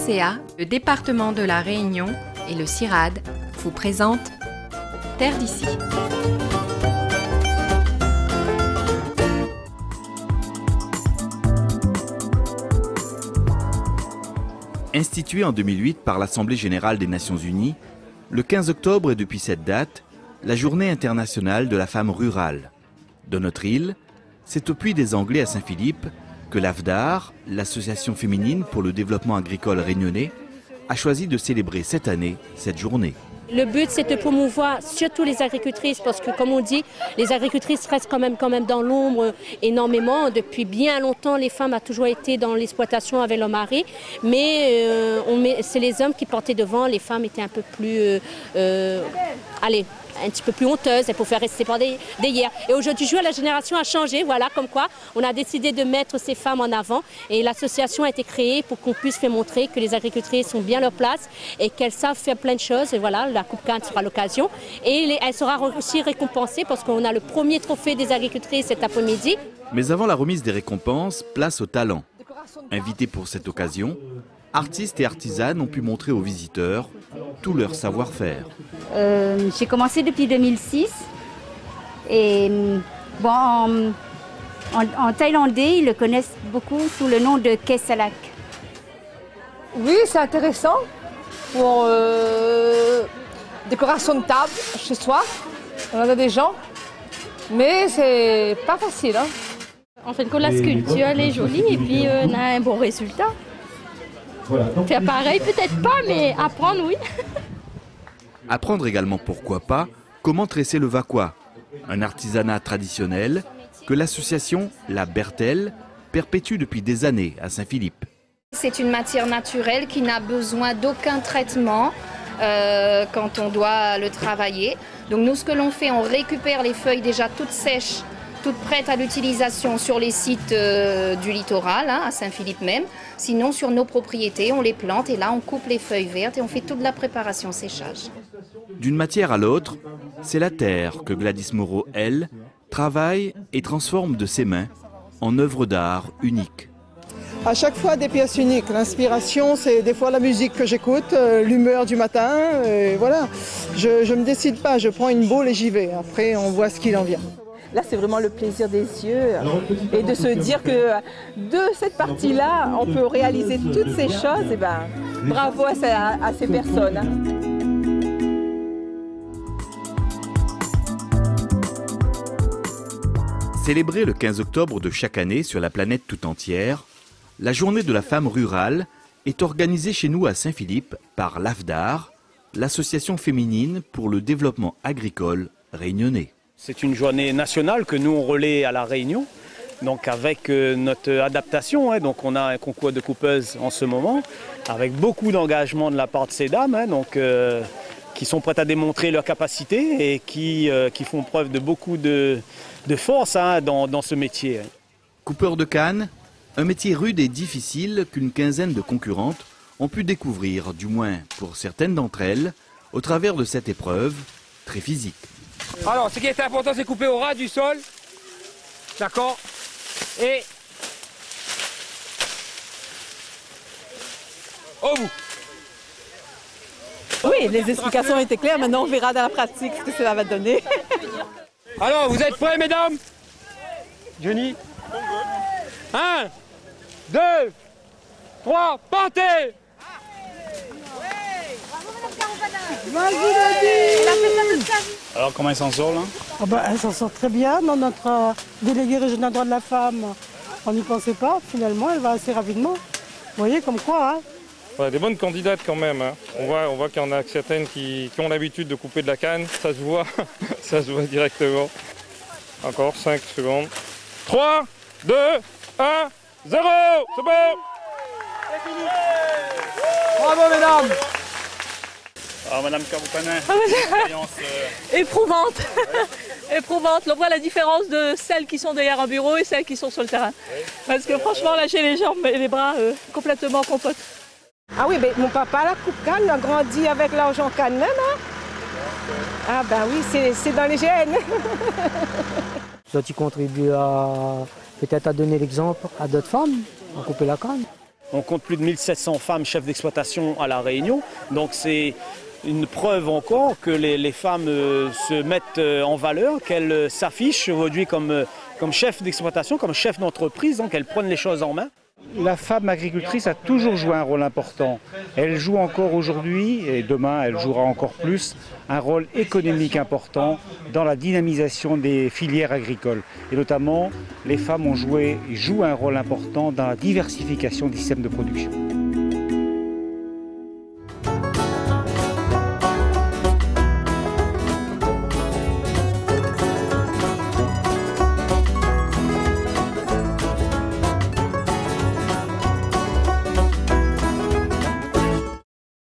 FCA, le département de la Réunion et le CIRAD vous présentent Terre d'ici. Institué en 2008 par l'Assemblée générale des Nations unies, le 15 octobre est depuis cette date la journée internationale de la femme rurale. Dans notre île, c'est au Puy des Anglais à Saint-Philippe que l'AFDAR, l'Association féminine pour le développement agricole réunionnais, a choisi de célébrer cette année cette journée. Le but, c'est de promouvoir surtout les agricultrices parce que, comme on dit, les agricultrices restent quand même dans l'ombre énormément. Depuis bien longtemps, les femmes ont toujours été dans l'exploitation avec leur mari, mais c'est les hommes qui portaient devant. Les femmes étaient un peu plus... un petit peu plus honteuses, elles pouvaient rester par des hier. Et aujourd'hui, la génération a changé, voilà, comme quoi on a décidé de mettre ces femmes en avant et l'association a été créée pour qu'on puisse faire montrer que les agricultrices ont bien leur place et qu'elles savent faire plein de choses. Et voilà, la Coupe Cannes sera l'occasion. Et elle sera aussi récompensée parce qu'on a le premier trophée des agricultrices cet après-midi. Mais avant la remise des récompenses, place au talent. Invités pour cette occasion, artistes et artisanes ont pu montrer aux visiteurs tout leur savoir-faire. J'ai commencé depuis 2006 et bon, en thaïlandais, ils le connaissent beaucoup sous le nom de Kesalak. Oui, c'est intéressant pour décoration de table chez soi. On a des gens, mais c'est pas facile. Hein. En fin de compte, la sculpture elle est jolie et puis on a un bon résultat. Faire pareil, peut-être pas, mais apprendre, oui. Apprendre également, pourquoi pas, comment tresser le vakwa, un artisanat traditionnel que l'association La Bertelle perpétue depuis des années à Saint-Philippe. C'est une matière naturelle qui n'a besoin d'aucun traitement quand on doit le travailler. Donc nous, ce que l'on fait, on récupère les feuilles déjà toutes sèches, toutes prêtes à l'utilisation sur les sites du littoral, hein, à Saint-Philippe même. Sinon, sur nos propriétés, on les plante et là, on coupe les feuilles vertes et on fait toute la préparation séchage. D'une matière à l'autre, c'est la terre que Gladys Moreau, elle, travaille et transforme de ses mains en œuvre d'art unique. À chaque fois des pièces uniques. L'inspiration, c'est des fois la musique que j'écoute, l'humeur du matin, et voilà. Je ne me décide pas, je prends une boule et j'y vais. Après, on voit ce qu'il en vient. Là, c'est vraiment le plaisir des yeux et de se dire que de cette partie-là, on peut réaliser toutes ces choses. Et ben, bravo à ces personnes. Célébrée le 15 octobre de chaque année sur la planète tout entière, la journée de la femme rurale est organisée chez nous à Saint-Philippe par l'AFDAR, l'Association féminine pour le développement agricole réunionnais. C'est une journée nationale que nous on relaie à La Réunion, donc avec notre adaptation. Hein, donc on a un concours de coupeuses en ce moment, avec beaucoup d'engagement de la part de ces dames, hein, donc, qui sont prêtes à démontrer leurs capacités et qui font preuve de beaucoup de force hein, dans ce métier. Coupeur de canne, un métier rude et difficile qu'une quinzaine de concurrentes ont pu découvrir, du moins pour certaines d'entre elles, au travers de cette épreuve très physique. Alors, ce qui est important, c'est couper au ras du sol. D'accord. Et au bout. Oui, les explications étaient claires. Maintenant, on verra dans la pratique ce que cela va donner. Alors, vous êtes prêts, mesdames? Johnny? 1, 2, 3, partez! Alors comment elle s'en sort là? Elle s'en sort très bien. Dans notre délégué régional droit de la femme, on n'y pensait pas. Finalement, elle va assez rapidement. Vous voyez, comme quoi. Hein. Ouais, des bonnes candidates quand même. Hein. On voit qu'il y en a certaines qui ont l'habitude de couper de la canne. Ça se voit, ça se voit directement. Encore 5 secondes. 3, 2, 1, 0. C'est bon. Bravo, mesdames. Alors Madame Kaboukanin, expérience Éprouvante. Éprouvante. On voit la différence de celles qui sont derrière un bureau et celles qui sont sur le terrain. Parce que franchement, là j'ai les jambes et les bras complètement compotes. Ah oui, mais mon papa, la coupe canne, a grandi avec l'argent canne même. Hein? Ah ben oui, c'est dans les gènes. Ça, tu contribues peut-être à donner l'exemple à d'autres femmes, à couper la canne. On compte plus de 1700 femmes chefs d'exploitation à La Réunion. Donc c'est une preuve encore que les femmes se mettent en valeur, qu'elles s'affichent aujourd'hui comme chefs d'exploitation, comme chefs d'entreprise, donc elles prennent les choses en main. La femme agricultrice a toujours joué un rôle important. Elle joue encore aujourd'hui, et demain elle jouera encore plus, un rôle économique important dans la dynamisation des filières agricoles. Et notamment, les femmes jouent un rôle important dans la diversification des systèmes de production.